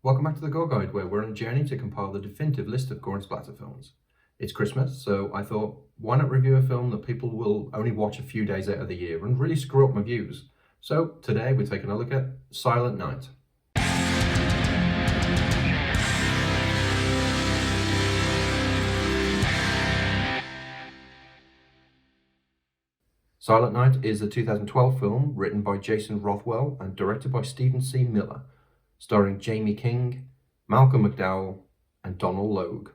Welcome back to the Gore Guide, where we're on a journey to compile the definitive list of Gore and Splatter films. It's Christmas, so I thought, why not review a film that people will only watch a few days out of the year and really screw up my views? So today we're taking a look at Silent Night. Silent Night is a 2012 film written by Jason Rothwell and directed by Stephen C. Miller, starring Jamie King, Malcolm McDowell, and Donald Logue.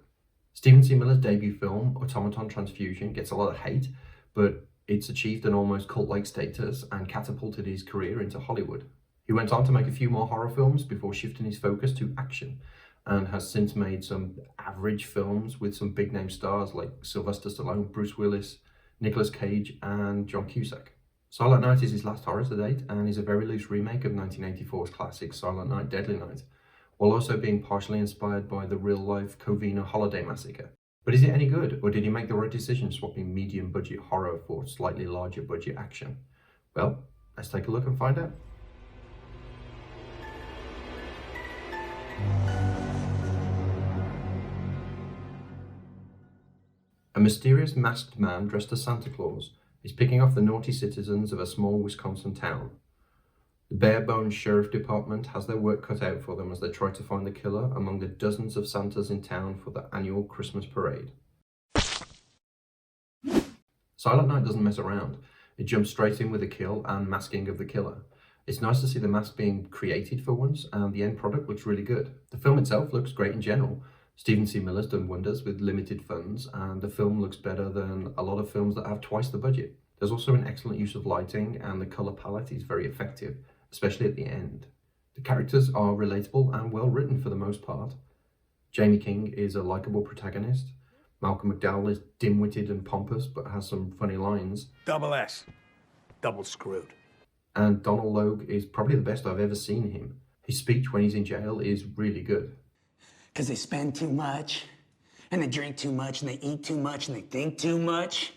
Stephen C. Miller's debut film, Automaton Transfusion, gets a lot of hate, but it's achieved an almost cult-like status and catapulted his career into Hollywood. He went on to make a few more horror films before shifting his focus to action, and has since made some average films with some big-name stars like Sylvester Stallone, Bruce Willis, Nicolas Cage, and John Cusack. Silent Night is his last horror to date, and is a very loose remake of 1984's classic Silent Night, Deadly Night, while also being partially inspired by the real-life Covina holiday massacre. But is it any good, or did he make the right decision swapping medium-budget horror for slightly larger-budget action? Well, let's take a look and find out. A mysterious masked man dressed as Santa Claus is picking off the naughty citizens of a small Wisconsin town. The bare-bones sheriff department has their work cut out for them as they try to find the killer among the dozens of Santas in town for the annual Christmas parade. Silent Night doesn't mess around. It jumps straight in with a kill and masking of the killer. It's nice to see the mask being created for once, and the end product looks really good. The film itself looks great in general. Stephen C. Miller's done wonders with limited funds, and the film looks better than a lot of films that have twice the budget. There's also an excellent use of lighting, and the colour palette is very effective, especially at the end. The characters are relatable and well written for the most part. Jamie King is a likeable protagonist. Malcolm McDowell is dim-witted and pompous, but has some funny lines. Double S. Double screwed. And Donald Logue is probably the best I've ever seen him. His speech when he's in jail is really good. Because they spend too much, and they drink too much, and they eat too much, and they think too much.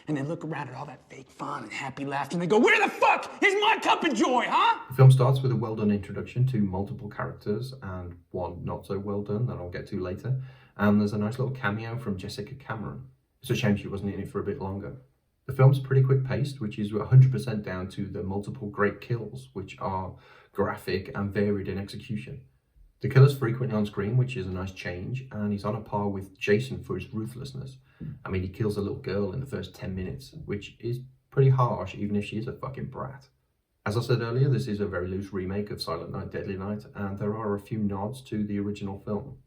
And they look around at all that fake fun and happy laughter, and they go, where the fuck is my cup of joy, huh? The film starts with a well-done introduction to multiple characters, and one not so well done that I'll get to later. And there's a nice little cameo from Jessica Cameron. It's a shame she wasn't in it for a bit longer. The film's pretty quick-paced, which is 100% down to the multiple great kills, which are graphic and varied in execution. The killer's frequently on screen, which is a nice change, and he's on a par with Jason for his ruthlessness. I mean, he kills a little girl in the first 10 minutes, which is pretty harsh, even if she is a fucking brat. As I said earlier, this is a very loose remake of Silent Night, Deadly Night, and there are a few nods to the original film.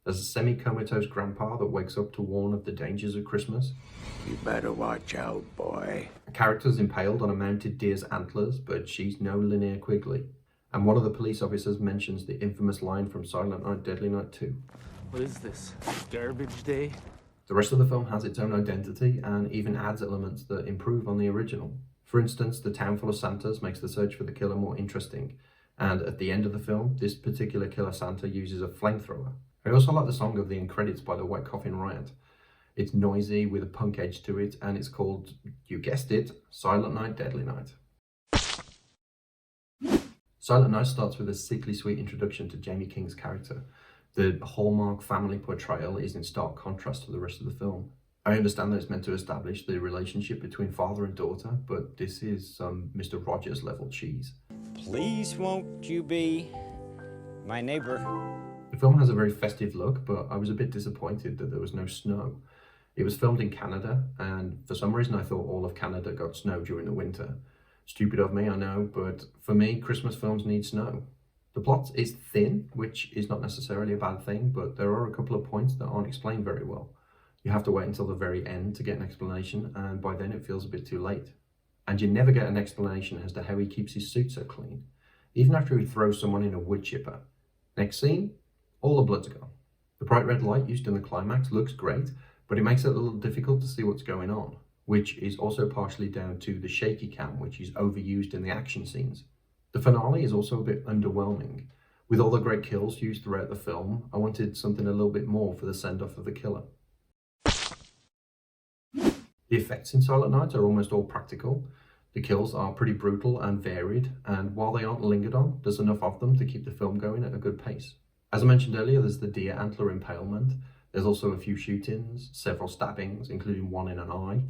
There's a semi-comatose grandpa that wakes up to warn of the dangers of Christmas. You better watch out, boy. A character's impaled on a mounted deer's antlers, but she's no Linnea Quigley. And one of the police officers mentions the infamous line from Silent Night, Deadly Night 2. What is this? Garbage day? The rest of the film has its own identity and even adds elements that improve on the original. For instance, the town full of Santas makes the search for the killer more interesting. And at the end of the film, this particular killer Santa uses a flamethrower. I also like the song of the end credits by the White Coffin Riot. It's noisy with a punk edge to it, and it's called, you guessed it, Silent Night, Deadly Night. Silent Night starts with a sickly sweet introduction to Jamie King's character. The hallmark family portrayal is in stark contrast to the rest of the film. I understand that it's meant to establish the relationship between father and daughter, but this is some Mr. Rogers level cheese. Please won't you be my neighbor? The film has a very festive look, but I was a bit disappointed that there was no snow. It was filmed in Canada, and for some reason I thought all of Canada got snow during the winter. Stupid of me, I know, but for me, Christmas films need snow. The plot is thin, which is not necessarily a bad thing, but there are a couple of points that aren't explained very well. You have to wait until the very end to get an explanation, and by then it feels a bit too late. And you never get an explanation as to how he keeps his suit so clean, even after he throws someone in a wood chipper. Next scene, all the blood's gone. The bright red light used in the climax looks great, but it makes it a little difficult to see what's going on, which is also partially down to the shaky cam, which is overused in the action scenes. The finale is also a bit underwhelming. With all the great kills used throughout the film, I wanted something a little bit more for the send-off of the killer. The effects in Silent Night are almost all practical. The kills are pretty brutal and varied, and while they aren't lingered on, there's enough of them to keep the film going at a good pace. As I mentioned earlier, there's the deer antler impalement. There's also a few shootings, several stabbings, including one in an eye.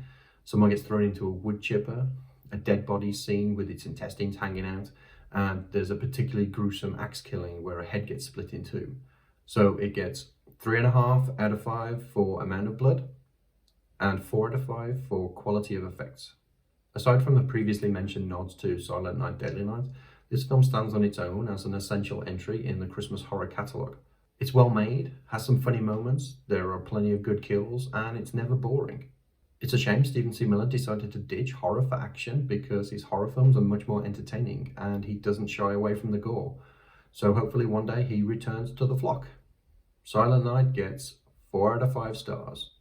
Someone gets thrown into a wood chipper, a dead body seen with its intestines hanging out, and there's a particularly gruesome axe killing where a head gets split in two. So it gets 3.5 out of 5 for amount of blood and 4 out of 5 for quality of effects. Aside from the previously mentioned nods to Silent Night, Deadly Night, this film stands on its own as an essential entry in the Christmas horror catalogue. It's well made, has some funny moments, there are plenty of good kills, and it's never boring. It's a shame Stephen C. Miller decided to ditch horror for action because his horror films are much more entertaining and he doesn't shy away from the gore. So hopefully one day he returns to the flock. Silent Night gets 4 out of 5 stars.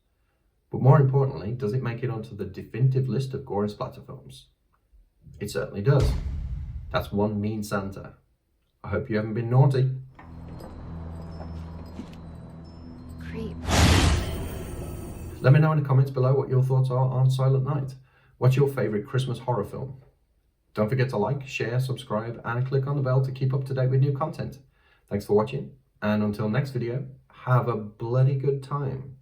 But more importantly, does it make it onto the definitive list of gore and splatter films? It certainly does. That's one mean Santa. I hope you haven't been naughty. Creep. Let me know in the comments below what your thoughts are on Silent Night. What's your favourite Christmas horror film? Don't forget to like, share, subscribe, and click on the bell to keep up to date with new content. Thanks for watching, and until next video, have a bloody good time.